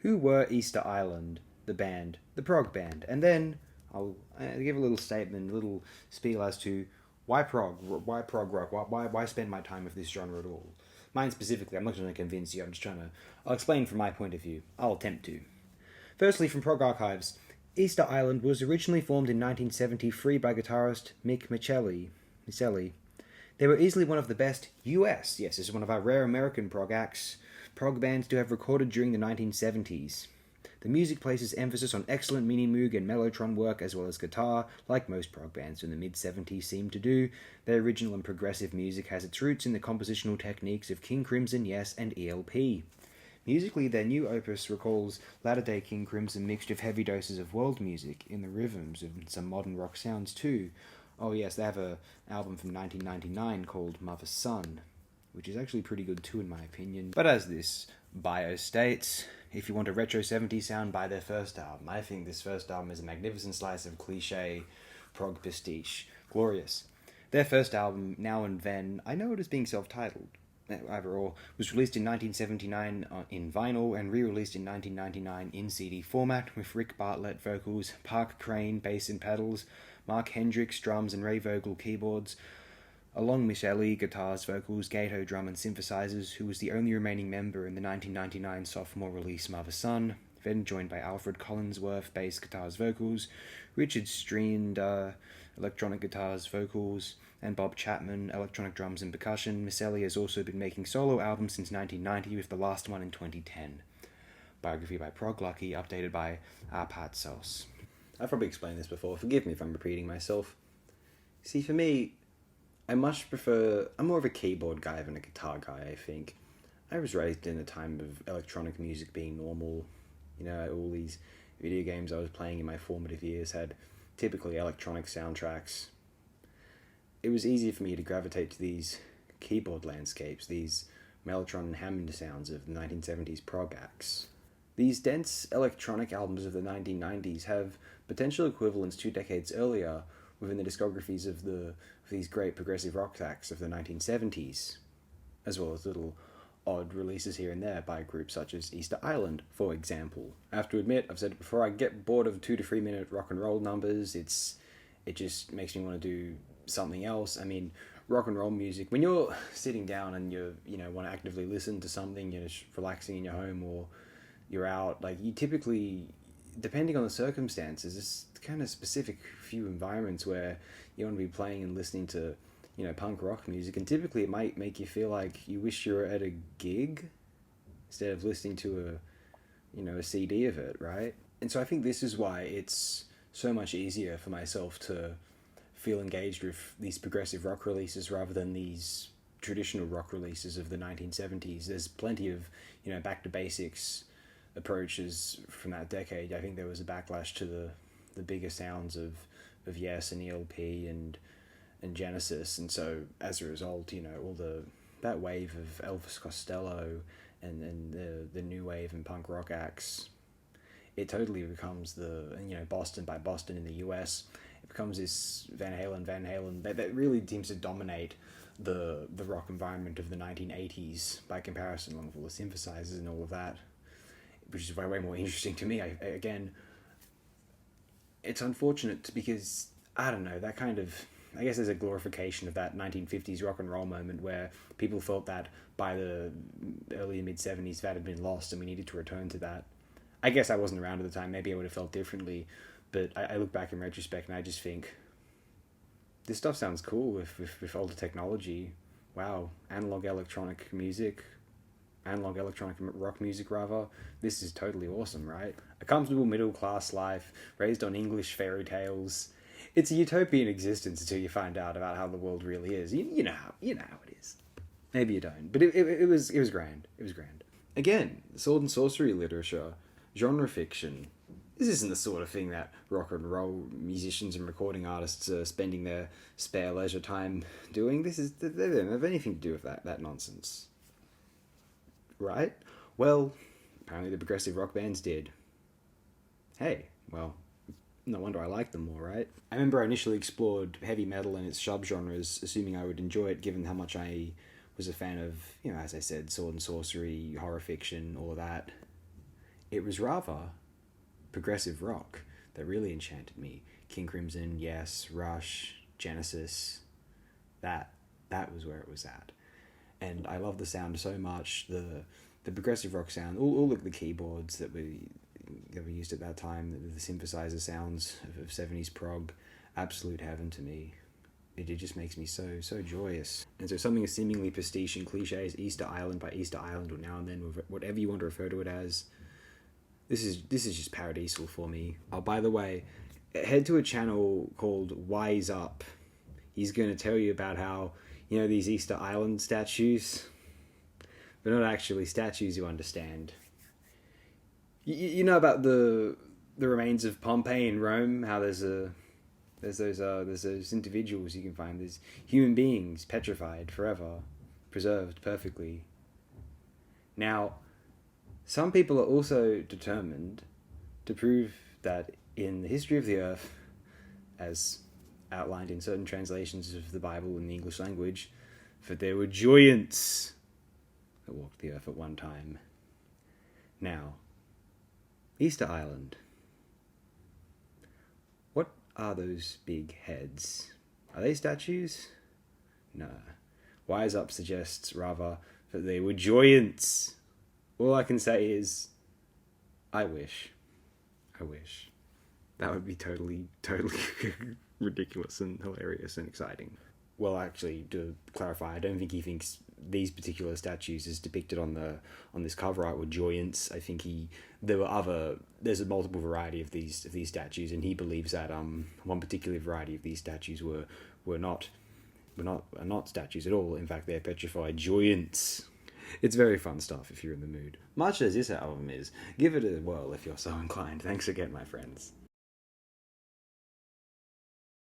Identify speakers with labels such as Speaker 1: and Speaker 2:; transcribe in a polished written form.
Speaker 1: who were Easter Island, the band, the prog band, and then I'll give a little statement, a little spiel as to why prog rock, why spend my time with this genre at all. Mine specifically, I'm not going to convince you. I'll explain from my point of view. I'll attempt to. Firstly, from Prog Archives, Easter Island was originally formed in 1973 by guitarist Mick Miceli. They were easily one of the best US, yes, this is one of our rare American prog bands to have recorded during the 1970s. The music places emphasis on excellent mini moog and mellotron work as well as guitar, like most prog bands in the mid-70s seemed to do. Their original and progressive music has its roots in the compositional techniques of King Crimson, Yes, and ELP. Musically, their new opus recalls latter-day King Crimson mixed with heavy doses of world music in the rhythms and some modern rock sounds too. Oh yes, they have an album from 1999 called Mother Son, which is actually pretty good too in my opinion. But as this bio states, if you want a retro 70s sound, buy their first album. I think this first album is a magnificent slice of cliche prog pastiche. Glorious. Their first album, Now and Then, I know it is being self-titled, overall, was released in 1979 in vinyl and re-released in 1999 in CD format with Rick Bartlett vocals, Park Crane bass and pedals, Mark Hendricks drums and Ray Vogel keyboards, along Miceli guitars, vocals, Gato drum and synthesizers, who was the only remaining member in the 1999 sophomore release Mother Son, then joined by Alfred Collinsworth bass guitars vocals, Richard Strienda electronic guitars vocals, and Bob Chapman electronic drums and percussion. Miceli has also been making solo albums since 1990, with the last one in 2010. Biography by Prog Lucky, updated by Arpat Sos. I've probably explained this before, forgive me if I'm repeating myself. See, for me, I'm more of a keyboard guy than a guitar guy, I think. I was raised in a time of electronic music being normal. You know, all these video games I was playing in my formative years had typically electronic soundtracks. It was easier for me to gravitate to these keyboard landscapes, these Mellotron and Hammond sounds of the 1970s prog acts. These dense electronic albums of the 1990s have potential equivalents 2 decades earlier within the discographies of these great progressive rock acts of the 1970s, as well as little odd releases here and there by groups such as Easter Island, for example. I have to admit, I've said it before, I get bored of 2 to 3 minute rock and roll numbers. It just makes me want to do something else. I mean, rock and roll music, when you're sitting down and want to actively listen to something, you're just relaxing in your home or you're out, like, you typically, depending on the circumstances, there's kind of specific few environments where you want to be playing and listening to, punk rock music, and typically it might make you feel like you wish you were at a gig instead of listening to a CD of it, right? And so I think this is why it's so much easier for myself to feel engaged with these progressive rock releases rather than these traditional rock releases of the 1970s. There's plenty of, back to basics approaches from that decade. I think there was a backlash to the bigger sounds of Yes and ELP and Genesis, and so as a result, all that wave of Elvis Costello and the new wave and punk rock acts, it totally becomes Boston by Boston in the US. It becomes this Van Halen that really seems to dominate the rock environment of the 1980s by comparison, along with all the synthesizers and all of that, which is way more interesting to me. Again, it's unfortunate because, I don't know, that kind of, I guess there's a glorification of that 1950s rock and roll moment where people thought that by the early and mid-70s that had been lost and we needed to return to that. I guess I wasn't around at the time, maybe I would have felt differently, but I look back in retrospect and I just think, this stuff sounds cool with older technology. Wow, analog electronic rock music rather. This is totally awesome, right? A comfortable middle-class life, raised on English fairy tales. It's a utopian existence until you find out about how the world really is. You know how it is. Maybe you don't, but it was grand. It was grand. Again, sword and sorcery literature, genre fiction. This isn't the sort of thing that rock and roll musicians and recording artists are spending their spare leisure time doing. They don't have anything to do with that nonsense. Right? Well, apparently the progressive rock bands did. Hey, well, no wonder I like them more, right? I remember I initially explored heavy metal and its subgenres, assuming I would enjoy it given how much I was a fan of, as I said, sword and sorcery, horror fiction, all of that. it was rather progressive rock that really enchanted me. King Crimson, Yes, Rush, Genesis, that was where it was at. And I love the sound so much. The progressive rock sound, all of the keyboards that were used at that time, the synthesizer sounds of 70s prog, absolute heaven to me. It just makes me so joyous. And so something as seemingly pastiche and cliche as Easter Island by Easter Island, or Now and Then, whatever you want to refer to it as, this is just paradisal for me. Oh, by the way, head to a channel called Wise Up. He's going to tell you about how, these Easter Island statues, they're not actually statues, you understand. You know about the remains of Pompeii in Rome, how there's those individuals you can find, there's human beings petrified forever, preserved perfectly. Now, some people are also determined to prove that in the history of the earth, as outlined in certain translations of the Bible in the English language, that there were giants that walked the earth at one time. Now, Easter Island. What are those big heads? Are they statues? No. Wise Up suggests, rather, that they were giants. All I can say is, I wish. That would be totally ridiculous and hilarious and exciting. Well, actually, to clarify, I don't think he thinks these particular statues as depicted on this cover art were giants. I think there's a multiple variety of these statues, and he believes that one particular variety of these statues are not statues at all. In fact, they're petrified giants. It's very fun stuff if you're in the mood. Much as this album is, give it a whirl if you're so inclined. Thanks again, my friends.